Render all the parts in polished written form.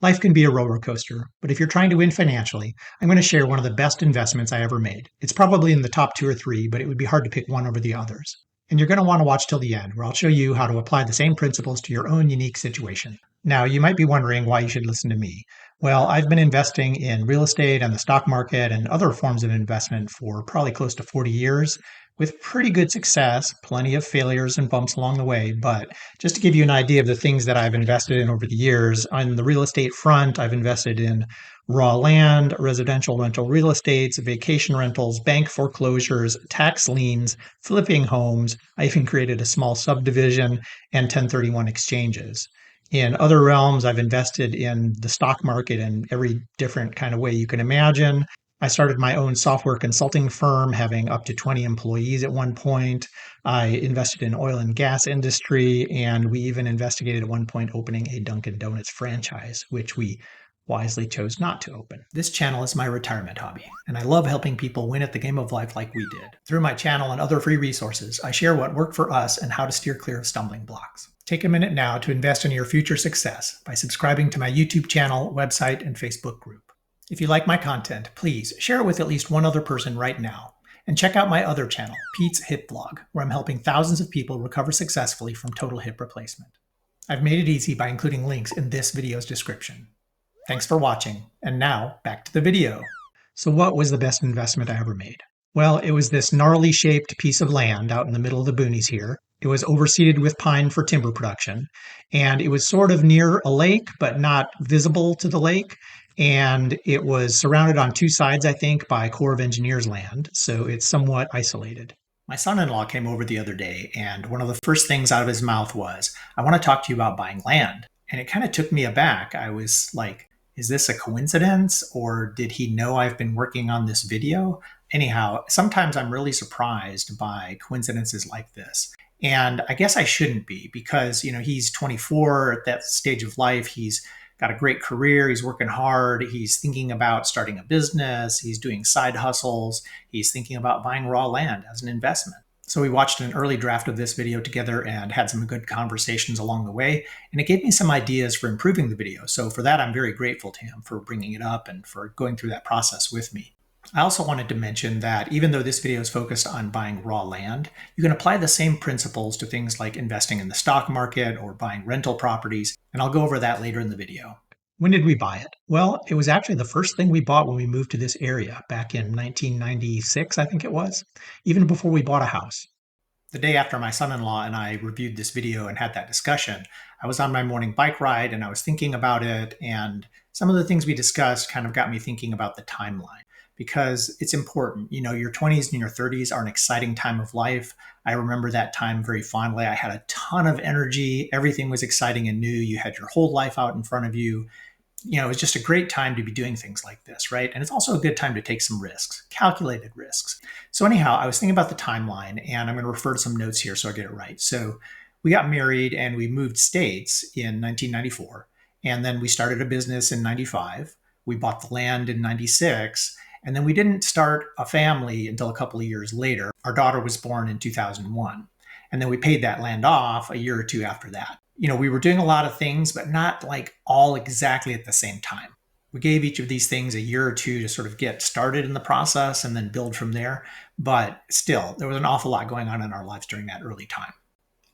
Life can be a roller coaster, but if you're trying to win financially, I'm going to share one of the best investments I ever made. It's probably in the top two or three, but it would be hard to pick one over the others. And you're going to want to watch till the end, where I'll show you how to apply the same principles to your own unique situation. Now, you might be wondering why you should listen to me. Well, I've been investing in real estate and the stock market and other forms of investment for probably close to 40 years with pretty good success, plenty of failures and bumps along the way. But just to give you an idea of the things that I've invested in over the years, on the real estate front, I've invested in raw land, residential rental real estates, vacation rentals, bank foreclosures, tax liens, flipping homes. I even created a small subdivision and 1031 exchanges. In other realms, I've invested in the stock market in every different kind of way you can imagine. I started my own software consulting firm, having up to 20 employees at one point. I invested in oil and gas industry, and we even investigated at one point opening a Dunkin' Donuts franchise, which we wisely chose not to open. This channel is my retirement hobby, and I love helping people win at the game of life like we did. Through my channel and other free resources, I share what worked for us and how to steer clear of stumbling blocks. Take a minute now to invest in your future success by subscribing to my YouTube channel, website, and Facebook group. If you like my content, please share it with at least one other person right now. And check out my other channel, Pete's Hip Blog, where I'm helping thousands of people recover successfully from total hip replacement. I've made it easy by including links in this video's description. Thanks for watching, and now back to the video. So what was the best investment I ever made? Well, it was this gnarly shaped piece of land out in the middle of the boonies here. It was overseeded with pine for timber production, and it was sort of near a lake, but not visible to the lake. And it was surrounded on two sides, I think, by Corps of Engineers land, so it's somewhat isolated. My son-in-law came over the other day, and one of the first things out of his mouth was, "I want to talk to you about buying land." And it kind of took me aback. I was like, is this a coincidence, or did he know I've been working on this video? Anyhow, sometimes I'm really surprised by coincidences like this. And I guess I shouldn't be, because, he's 24 at that stage of life. He's got a great career. He's working hard. He's thinking about starting a business. He's doing side hustles. He's thinking about buying raw land as an investment. So we watched an early draft of this video together and had some good conversations along the way. And it gave me some ideas for improving the video. So for that, I'm very grateful to him for bringing it up and for going through that process with me. I also wanted to mention that even though this video is focused on buying raw land, you can apply the same principles to things like investing in the stock market or buying rental properties, and I'll go over that later in the video. When did we buy it? Well, it was actually the first thing we bought when we moved to this area back in 1996, I think it was, even before we bought a house. The day after my son-in-law and I reviewed this video and had that discussion, I was on my morning bike ride and I was thinking about it, and some of the things we discussed kind of got me thinking about the timeline. Because it's important. Your 20s and your 30s are an exciting time of life. I remember that time very fondly. I had a ton of energy. Everything was exciting and new. You had your whole life out in front of you. It was just a great time to be doing things like this, right? And it's also a good time to take some risks, calculated risks. So anyhow, I was thinking about the timeline, and I'm going to refer to some notes here so I get it right. So we got married and we moved states in 1994. And then we started a business in 95. We bought the land in 96. And then we didn't start a family until a couple of years later. Our daughter was born in 2001. And then we paid that land off a year or two after that. We were doing a lot of things, but not like all exactly at the same time. We gave each of these things a year or two to sort of get started in the process and then build from there. But still, there was an awful lot going on in our lives during that early time.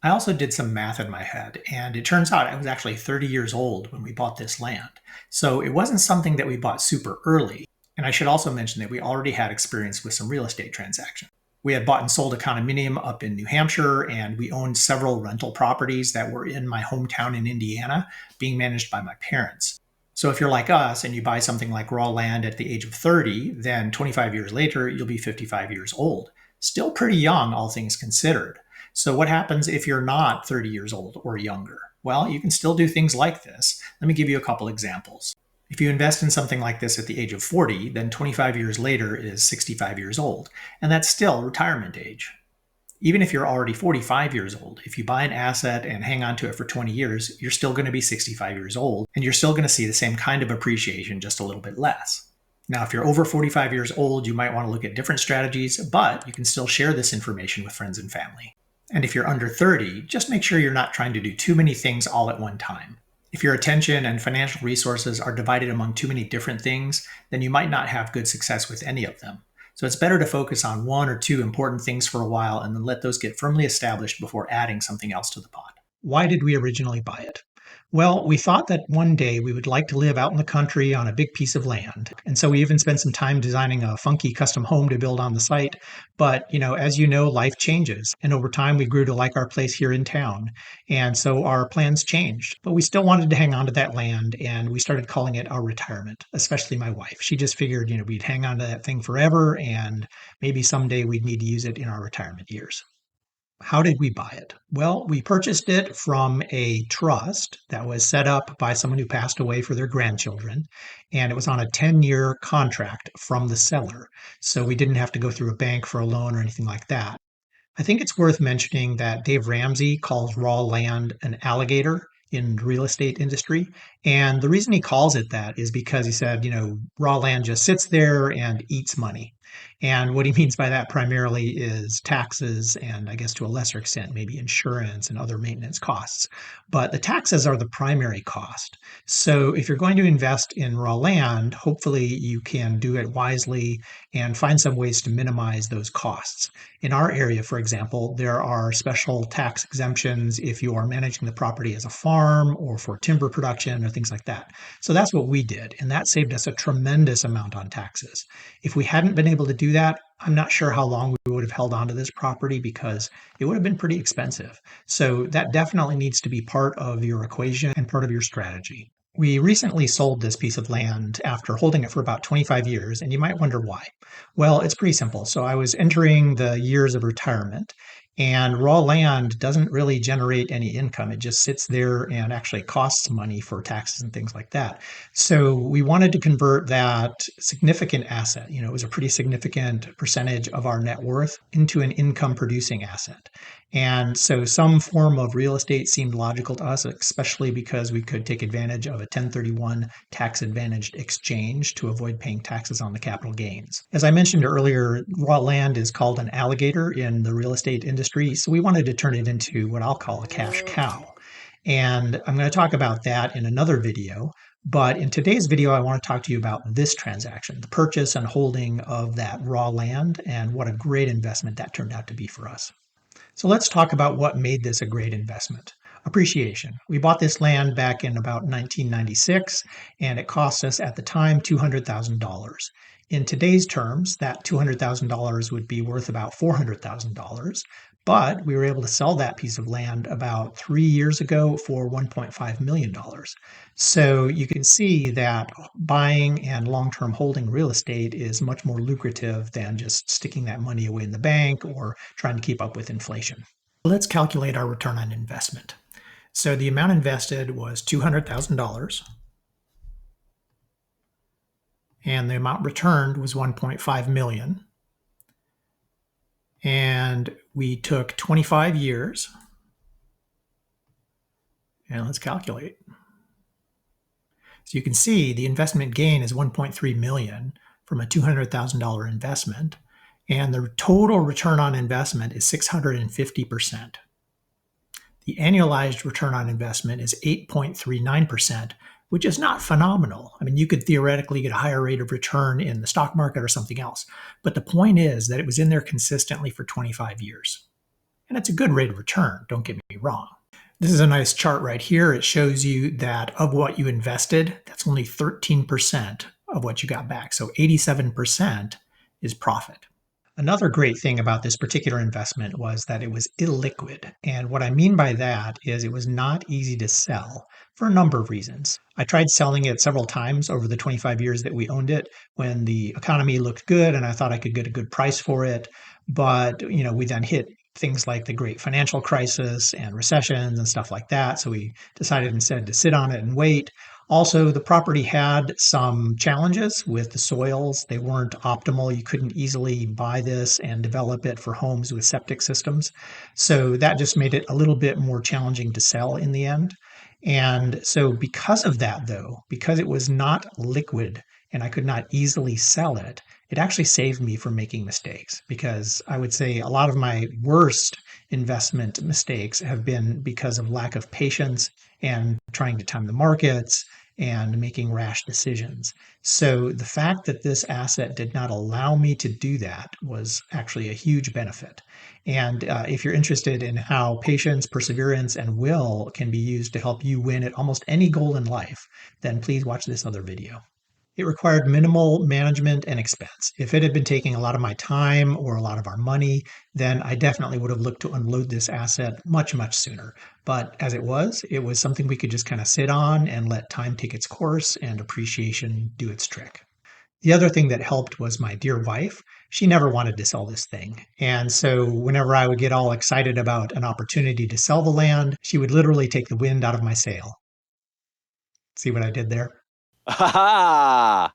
I also did some math in my head, and it turns out I was actually 30 years old when we bought this land. So it wasn't something that we bought super early. And I should also mention that we already had experience with some real estate transactions. We had bought and sold a condominium up in New Hampshire, and we owned several rental properties that were in my hometown in Indiana, being managed by my parents. So if you're like us and you buy something like raw land at the age of 30, then 25 years later, you'll be 55 years old. Still pretty young, all things considered. So what happens if you're not 30 years old or younger? Well, you can still do things like this. Let me give you a couple examples. If you invest in something like this at the age of 40, then 25 years later is 65 years old, and that's still retirement age. Even if you're already 45 years old, if you buy an asset and hang on to it for 20 years, you're still going to be 65 years old, and you're still going to see the same kind of appreciation, just a little bit less. Now, if you're over 45 years old, you might want to look at different strategies, but you can still share this information with friends and family. And if you're under 30, just make sure you're not trying to do too many things all at one time. If your attention and financial resources are divided among too many different things, then you might not have good success with any of them. So it's better to focus on one or two important things for a while and then let those get firmly established before adding something else to the pot. Why did we originally buy it? Well, we thought that one day we would like to live out in the country on a big piece of land. And so we even spent some time designing a funky custom home to build on the site. But, as you know, life changes. And over time, we grew to like our place here in town. And so our plans changed. But we still wanted to hang on to that land. And we started calling it our retirement, especially my wife. She just figured, we'd hang on to that thing forever. And maybe someday we'd need to use it in our retirement years. How did we buy it? Well, we purchased it from a trust that was set up by someone who passed away for their grandchildren, and it was on a 10-year contract from the seller. So we didn't have to go through a bank for a loan or anything like that. I think it's worth mentioning that Dave Ramsey calls raw land an alligator in the real estate industry. And the reason he calls it that is because he said, raw land just sits there and eats money. And what he means by that primarily is taxes and, I guess to a lesser extent, maybe insurance and other maintenance costs. But the taxes are the primary cost. So if you're going to invest in raw land, hopefully you can do it wisely and find some ways to minimize those costs. In our area, for example, there are special tax exemptions if you are managing the property as a farm or for timber production or things like that. So that's what we did, and that saved us a tremendous amount on taxes. If we hadn't been able to do that, I'm not sure how long we would have held on to this property because it would have been pretty expensive. So that definitely needs to be part of your equation and part of your strategy. We recently sold this piece of land after holding it for about 25 years, and you might wonder why. Well, it's pretty simple. So I was entering the years of retirement, and raw land doesn't really generate any income. It just sits there and actually costs money for taxes and things like that. So we wanted to convert that significant asset, it was a pretty significant percentage of our net worth, into an income producing asset. And so some form of real estate seemed logical to us, especially because we could take advantage of a 1031 tax advantaged exchange to avoid paying taxes on the capital gains. As I mentioned earlier, raw land is called an alligator in the real estate industry. So we wanted to turn it into what I'll call a cash cow. And I'm going to talk about that in another video. But in today's video, I want to talk to you about this transaction, the purchase and holding of that raw land, and what a great investment that turned out to be for us. So let's talk about what made this a great investment. Appreciation. We bought this land back in about 1996, and it cost us at the time $200,000. In today's terms, that $200,000 would be worth about $400,000. But we were able to sell that piece of land about 3 years ago for $1.5 million. So you can see that buying and long term holding real estate is much more lucrative than just sticking that money away in the bank or trying to keep up with inflation. Let's calculate our return on investment. So the amount invested was $200,000, and the amount returned was $1.5 million. And we took 25 years, and let's calculate. So you can see the investment gain is 1.3 million from a $200,000 investment, and the total return on investment is 650%. The annualized return on investment is 8.39%, which is not phenomenal. I mean, you could theoretically get a higher rate of return in the stock market or something else. But the point is that it was in there consistently for 25 years. And it's a good rate of return, don't get me wrong. This is a nice chart right here. It shows you that of what you invested, that's only 13% of what you got back. So 87% is profit. Another great thing about this particular investment was that it was illiquid. And what I mean by that is it was not easy to sell for a number of reasons. I tried selling it several times over the 25 years that we owned it when the economy looked good and I thought I could get a good price for it. But, we then hit things like the great financial crisis and recessions and stuff like that. So we decided instead to sit on it and wait. Also, the property had some challenges with the soils. They weren't optimal. You couldn't easily buy this and develop it for homes with septic systems. So that just made it a little bit more challenging to sell in the end. And so because of that, though, because it was not liquid and I could not easily sell it, it actually saved me from making mistakes because I would say a lot of my worst investment mistakes have been because of lack of patience and trying to time the markets and making rash decisions. So the fact that this asset did not allow me to do that was actually a huge benefit. And if you're interested in how patience, perseverance, and will can be used to help you win at almost any goal in life, then please watch this other video. It required minimal management and expense. If it had been taking a lot of my time or a lot of our money, then I definitely would have looked to unload this asset much, much sooner. But as it was something we could just kind of sit on and let time take its course and appreciation do its trick. The other thing that helped was my dear wife. She never wanted to sell this thing. And so whenever I would get all excited about an opportunity to sell the land, she would literally take the wind out of my sail. See what I did there? Ha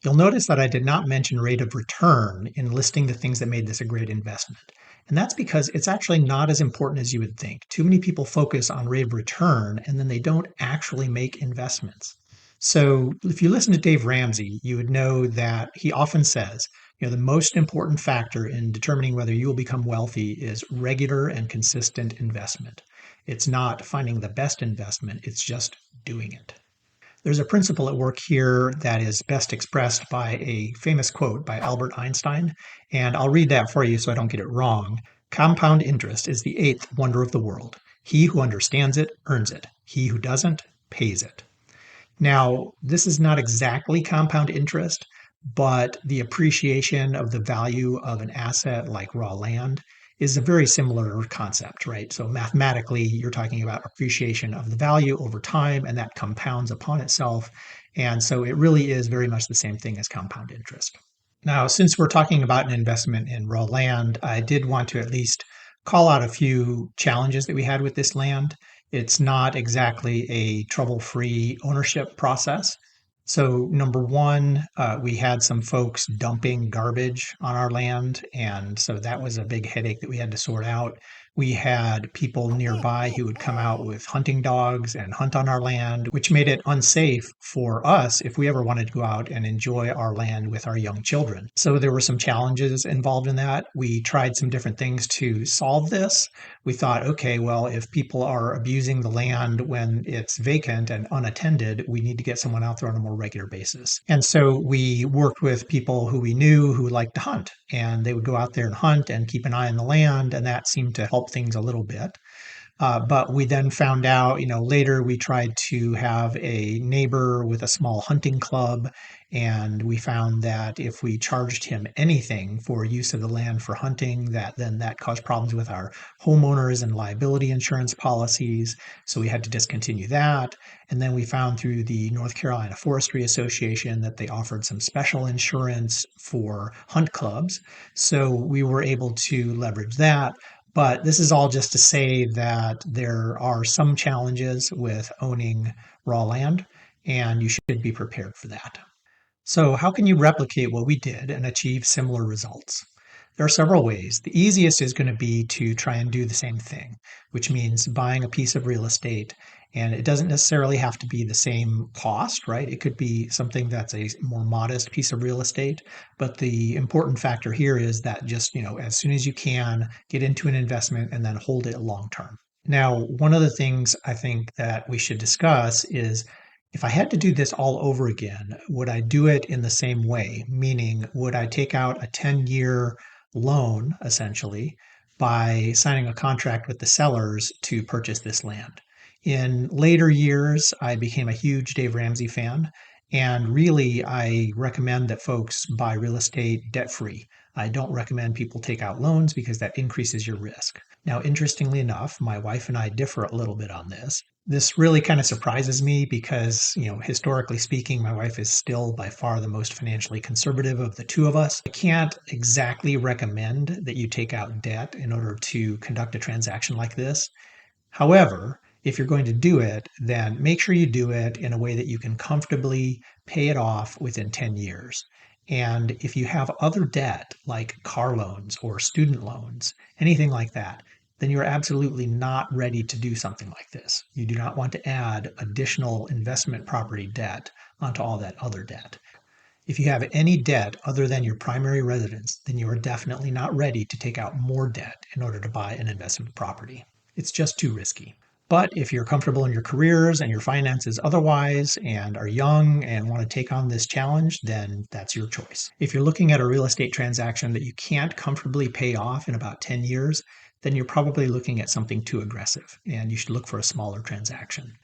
You'll notice that I did not mention rate of return in listing the things that made this a great investment. And that's because it's actually not as important as you would think. Too many people focus on rate of return and then they don't actually make investments. So if you listen to Dave Ramsey, you would know that he often says, the most important factor in determining whether you will become wealthy is regular and consistent investment. It's not finding the best investment, it's just doing it. There's a principle at work here that is best expressed by a famous quote by Albert Einstein, and I'll read that for you so I don't get it wrong. Compound interest is the eighth wonder of the world. He who understands it earns it. He who doesn't pays it. Now, this is not exactly compound interest, but the appreciation of the value of an asset like raw land is a very similar concept, right? So mathematically, you're talking about appreciation of the value over time, and that compounds upon itself. And so it really is very much the same thing as compound interest. Now, since we're talking about an investment in raw land, I did want to at least call out a few challenges that we had with this land. It's not exactly a trouble free ownership process. So, number one, we had some folks dumping garbage on our land. And so that was a big headache that we had to sort out. We had people nearby who would come out with hunting dogs and hunt on our land, which made it unsafe for us if we ever wanted to go out and enjoy our land with our young children. So there were some challenges involved in that. We tried some different things to solve this. We thought, okay, well, if people are abusing the land when it's vacant and unattended, we need to get someone out there on a more regular basis. And so we worked with people who we knew who liked to hunt, and they would go out there and hunt and keep an eye on the land, and that seemed to help things a little bit. But we then found out, later we tried to have a neighbor with a small hunting club. And we found that if we charged him anything for use of the land for hunting, that caused problems with our homeowners and liability insurance policies. So we had to discontinue that. And then we found through the North Carolina Forestry Association that they offered some special insurance for hunt clubs. So we were able to leverage that. But this is all just to say that there are some challenges with owning raw land, and you should be prepared for that. So, how can you replicate what we did and achieve similar results? There are several ways. The easiest is going to be to try and do the same thing, which means buying a piece of real estate. And it doesn't necessarily have to be the same cost, right? It could be something that's a more modest piece of real estate. But the important factor here is that just, as soon as you can, get into an investment and then hold it long term. Now, one of the things I think that we should discuss is if I had to do this all over again, would I do it in the same way? Meaning, would I take out a 10-year loan, essentially, by signing a contract with the sellers to purchase this land? In later years, I became a huge Dave Ramsey fan. And really, I recommend that folks buy real estate debt free. I don't recommend people take out loans because that increases your risk. Now, interestingly enough, my wife and I differ a little bit on this. This really kind of surprises me because, historically speaking, my wife is still by far the most financially conservative of the two of us. I can't exactly recommend that you take out debt in order to conduct a transaction like this. However, if you're going to do it, then make sure you do it in a way that you can comfortably pay it off within 10 years. And if you have other debt like car loans or student loans, anything like that, then you're absolutely not ready to do something like this. You do not want to add additional investment property debt onto all that other debt. If you have any debt other than your primary residence, then you are definitely not ready to take out more debt in order to buy an investment property. It's just too risky. But if you're comfortable in your careers and your finances otherwise and are young and want to take on this challenge, then that's your choice. If you're looking at a real estate transaction that you can't comfortably pay off in about 10 years, then you're probably looking at something too aggressive and you should look for a smaller transaction.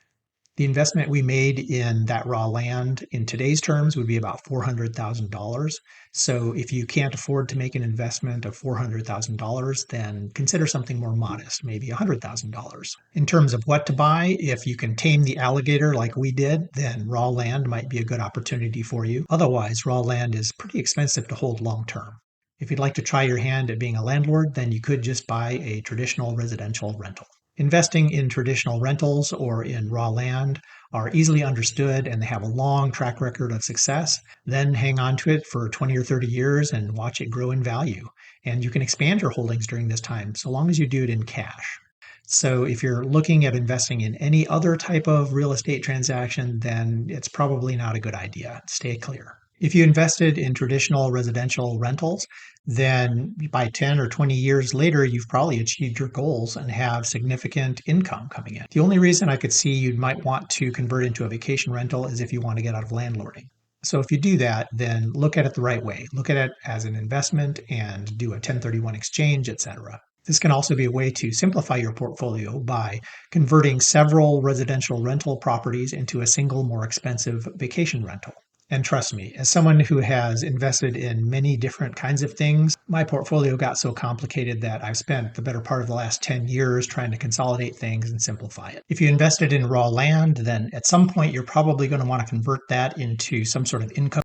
The investment we made in that raw land in today's terms would be about $400,000. So if you can't afford to make an investment of $400,000, then consider something more modest, maybe $100,000. In terms of what to buy, if you can tame the alligator like we did, then raw land might be a good opportunity for you. Otherwise, raw land is pretty expensive to hold long term. If you'd like to try your hand at being a landlord, then you could just buy a traditional residential rental. Investing in traditional rentals or in raw land are easily understood and they have a long track record of success. Then hang on to it for 20 or 30 years and watch it grow in value. And you can expand your holdings during this time so long as you do it in cash. So if you're looking at investing in any other type of real estate transaction, then it's probably not a good idea. Stay clear. If you invested in traditional residential rentals, then by 10 or 20 years later, you've probably achieved your goals and have significant income coming in. The only reason I could see you might want to convert into a vacation rental is if you want to get out of landlording. So if you do that, then look at it the right way. Look at it as an investment and do a 1031 exchange, etc. This can also be a way to simplify your portfolio by converting several residential rental properties into a single, more expensive vacation rental. And trust me, as someone who has invested in many different kinds of things, my portfolio got so complicated that I've spent the better part of the last 10 years trying to consolidate things and simplify it. If you invested in raw land, then at some point you're probably going to want to convert that into some sort of income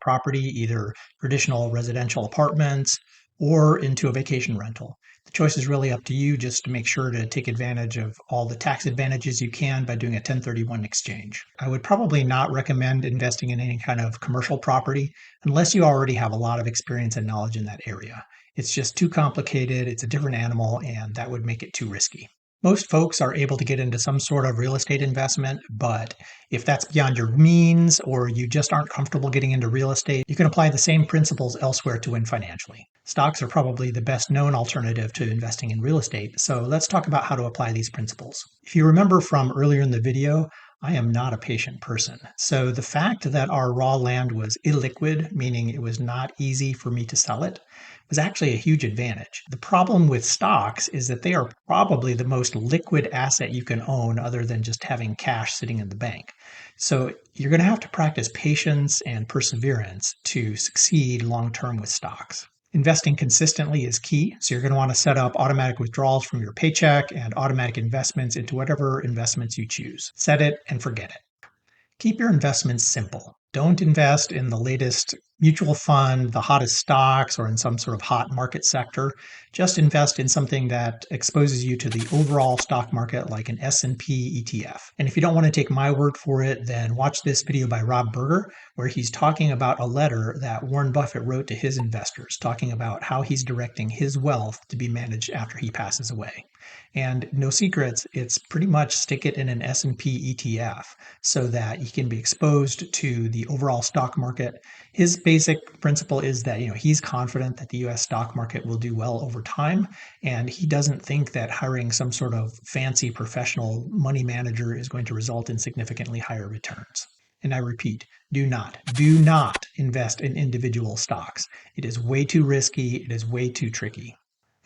property, either traditional residential apartments or into a vacation rental. The choice is really up to you, just to make sure to take advantage of all the tax advantages you can by doing a 1031 exchange. I would probably not recommend investing in any kind of commercial property unless you already have a lot of experience and knowledge in that area. It's just too complicated, it's a different animal, and that would make it too risky. Most folks are able to get into some sort of real estate investment, but if that's beyond your means or you just aren't comfortable getting into real estate, you can apply the same principles elsewhere to win financially. Stocks are probably the best known alternative to investing in real estate, so let's talk about how to apply these principles. If you remember from earlier in the video, I am not a patient person. So the fact that our raw land was illiquid, meaning it was not easy for me to sell it, was actually a huge advantage. The problem with stocks is that they are probably the most liquid asset you can own other than just having cash sitting in the bank. So you're going to have to practice patience and perseverance to succeed long term with stocks. Investing consistently is key. So you're going to want to set up automatic withdrawals from your paycheck and automatic investments into whatever investments you choose. Set it and forget it. Keep your investments simple. Don't invest in the latest mutual fund, the hottest stocks, or in some sort of hot market sector. Just invest in something that exposes you to the overall stock market like an S&P ETF. And if you don't want to take my word for it, then watch this video by Rob Berger, where he's talking about a letter that Warren Buffett wrote to his investors, talking about how he's directing his wealth to be managed after he passes away. And no secrets, it's pretty much stick it in an S&P ETF so that you can be exposed to the overall stock market. His basic principle is that he's confident that the US stock market will do well over time, and he doesn't think that hiring some sort of fancy professional money manager is going to result in significantly higher returns. And I repeat, do not invest in individual stocks. It is way too risky, it is way too tricky.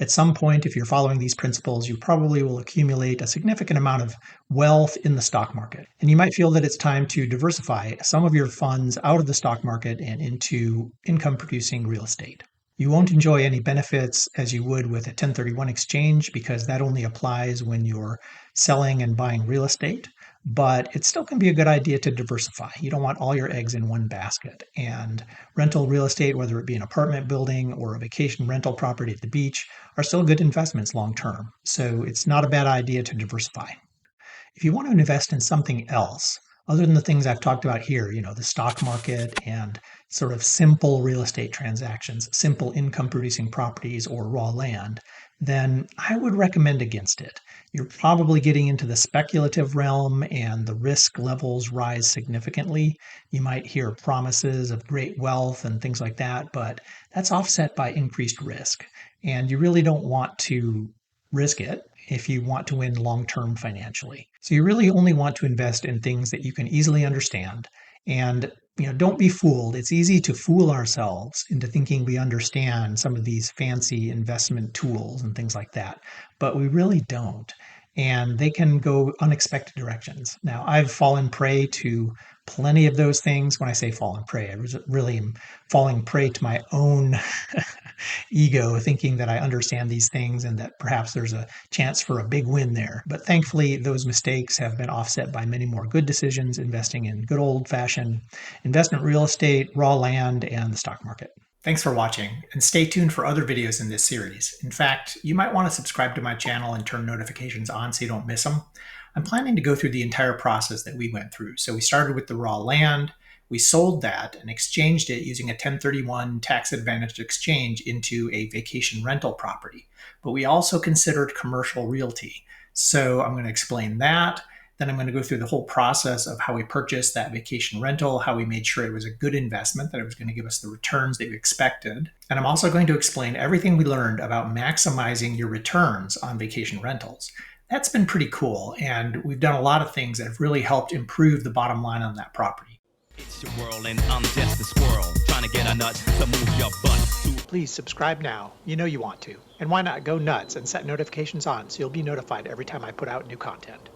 At some point, if you're following these principles, you probably will accumulate a significant amount of wealth in the stock market. And you might feel that it's time to diversify some of your funds out of the stock market and into income producing real estate. You won't enjoy any benefits as you would with a 1031 exchange because that only applies when you're selling and buying real estate. But it still can be a good idea to diversify. You don't want all your eggs in one basket. And rental real estate, whether it be an apartment building or a vacation rental property at the beach, are still good investments long term. So it's not a bad idea to diversify. If you want to invest in something else, Other than the things I've talked about here, the stock market and sort of simple real estate transactions, simple income producing properties or raw land, then I would recommend against it. You're probably getting into the speculative realm and the risk levels rise significantly. You might hear promises of great wealth and things like that, but that's offset by increased risk. And you really don't want to risk it if you want to win long term financially. So you really only want to invest in things that you can easily understand. And don't be fooled. It's easy to fool ourselves into thinking we understand some of these fancy investment tools and things like that, but we really don't. And they can go unexpected directions. Now, I've fallen prey to plenty of those things. When I say fallen prey, I really am falling prey to my own ego, thinking that I understand these things and that perhaps there's a chance for a big win there. But thankfully, those mistakes have been offset by many more good decisions, investing in good old fashioned investment real estate, raw land, and the stock market. Thanks for watching, and stay tuned for other videos in this series. In fact, you might want to subscribe to my channel and turn notifications on so you don't miss them. I'm planning to go through the entire process that we went through. So we started with the raw land. We sold that and exchanged it using a 1031 tax-advantaged exchange into a vacation rental property. But we also considered commercial realty. So I'm going to explain that. Then I'm going to go through the whole process of how we purchased that vacation rental, how we made sure it was a good investment, that it was going to give us the returns that we expected. And I'm also going to explain everything we learned about maximizing your returns on vacation rentals. That's been pretty cool, and we've done a lot of things that have really helped improve the bottom line on that property. It's your world and I'm just a squirrel trying to get a nut to move your butt. Please subscribe now. You know you want to. And why not go nuts and set notifications on so you'll be notified every time I put out new content.